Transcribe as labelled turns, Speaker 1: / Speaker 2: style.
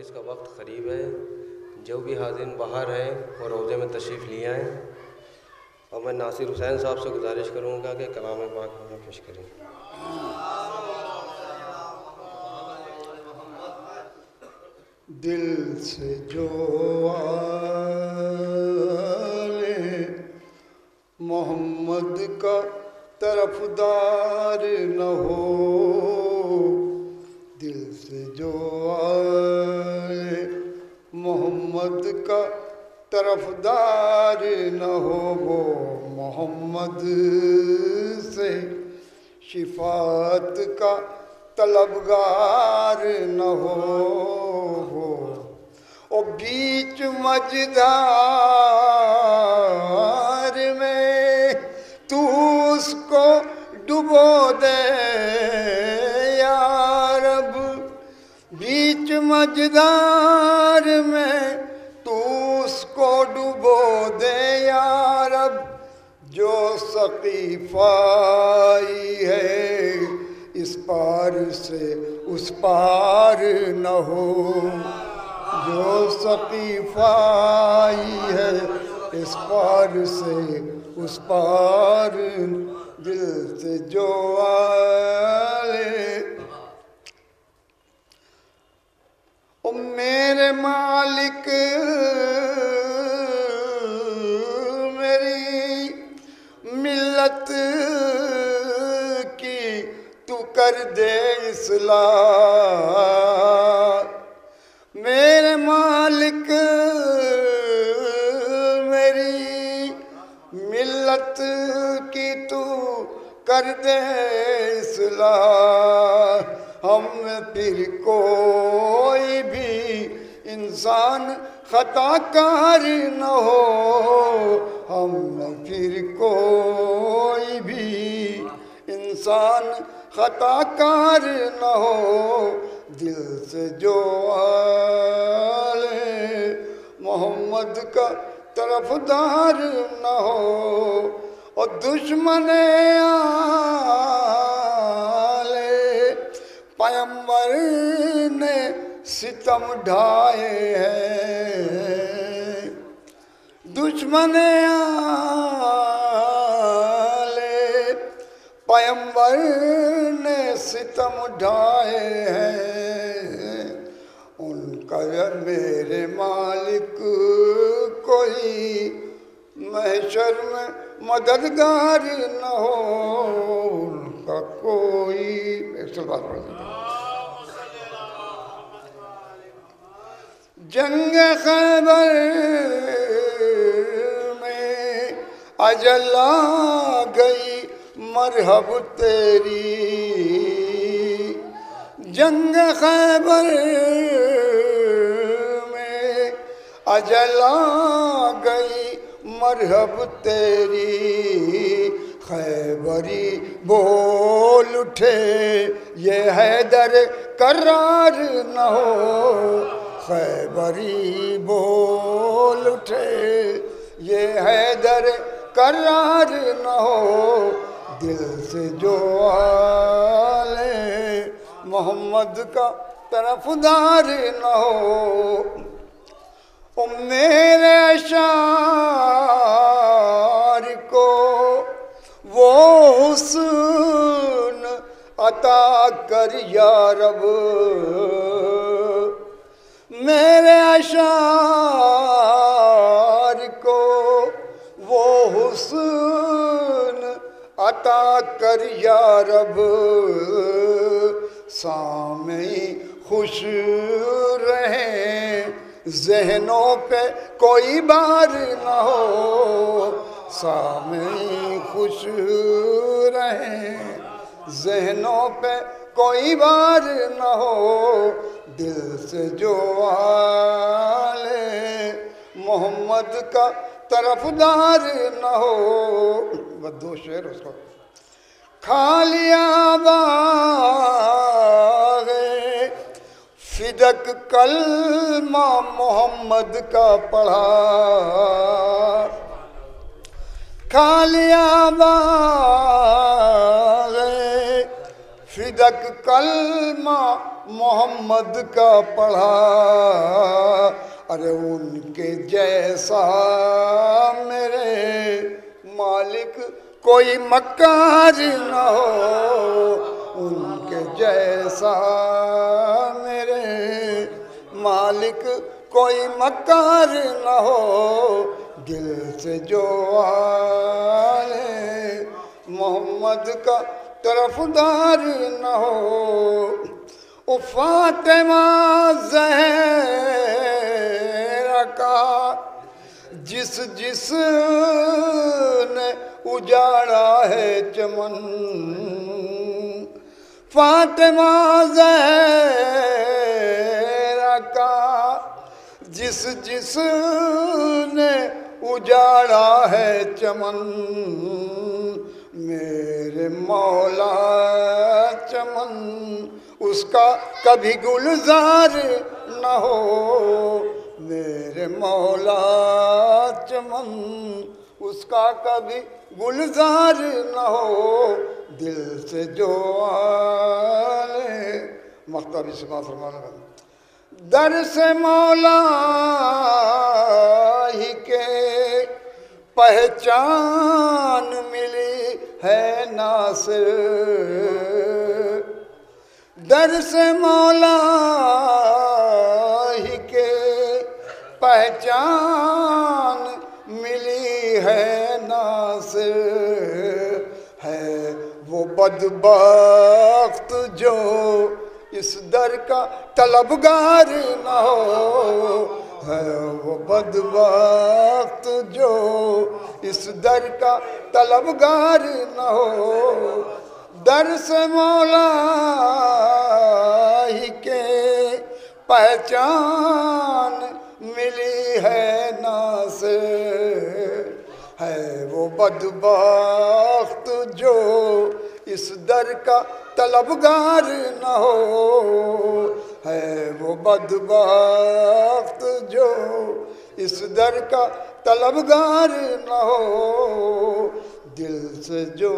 Speaker 1: مجلس کا وقت قریب ہے، جو بھی حاضرین باہر ہیں وہ روضے میں تشریف لے آئیں، اور میں ناصر حسین صاحب سے گزارش کروں گا کہ کلام پاک ہمیں پیش کریں۔
Speaker 2: دل سے جو آل محمد کا طرفدار نہ ہو، دل سے جو آل محمد کا طرفدار نہ ہو، وہ محمد سے شفاعت کا طلبگار نہ ہو۔ او بیچ مجدار میں تو اس کو ڈبو دے یا رب، بیچ مجدار میں تو اس کو ڈبو دے یا رب، جو سقیفائی ہے اس پار سے اس پار نہ ہو، جو سقیفائی ہے اس پار سے اس پار، دل سے جو آلے او میرے مالک میری ملت کی تو کر دے اصلاح، میرے مالک میری ملت کی تو کر دے اصلاح، ہم میں پھر کوئی بھی انسان خطا کار نہ ہو، ہم میں پھر کوئی بھی انسان خطا کار نہ ہو، دل سے جو آل محمد کا طرفدار نہ ہو، اور دشمن آل پیغمبر نے ستم ڈھائے ہیں، دشمن آل پیغمبر نے ستم ڈھائے ہیں، ان کا میرے مالک کوئی محشر میں مددگار نہ ہو، ان کا کوئی بات پڑھ دیتا ہوں۔ جنگ خیبر میں اجل آ گئی مرحب تیری، جنگ خیبر میں اجل آ گئی مرحب تیری، خیبری بول اٹھے یہ حیدر کرار نہ ہو، خیبری بول اٹھے یہ حیدر کرار نہ ہو، دل سے جو آل محمد کا طرفدار نہ ہو، او میرے اشعار کو وہ حسن عطا کر یا رب، میرے اشعار کو وہ حسن عطا کر یا رب، سامعین خوش رہیں ذہنوں پہ کوئی بار نہ ہو، سامعین خوش رہیں ذہنوں پہ کوئی بار نہ ہو، دل سے جو آل محمد کا طرفدار نہ ہو، بس دو شعر اس کو، کھا لیا باغ فدق کلمہ محمد کا پڑھا، کھا لیا باغ فدک کلمہ محمد کا پڑھا، ارے ان کے جیسا میرے مالک کوئی مکار نہ ہو، ان کے جیسا میرے مالک کوئی مکار نہ ہو، دل سے جو آئے محمد کا طرفدار نہ ہو۔ فاطمہ زہرا کا جس جس نے اجاڑا ہے چمن، فاطمہ زہرا کا جس جس نے اجاڑا ہے چمن، میرے مولا چمن اس کا کبھی گلزار نہ ہو، میرے مولا چمن اس کا کبھی گلزار نہ ہو، دل سے جو آئے مختبی سے بات فرمانا ہے، در سے مولا ہی کے پہچان ملی ہے ناصر، در سے مولا ہی کے پہچان ملی ہے ناصر، ہے وہ بدبخت جو اس در کا طلبگار نہ ہو، ہے وہ بدبخت جو اس در کا طلبگار نہ ہو، در سے مولا ہی کے پہچان ملی ہے ناصر، ہے وہ بدبخت جو اس در کا طلبگار نہ ہو، ہے وہ بدبخت جو اس در کا طلبگار نہ ہو، دل سے جو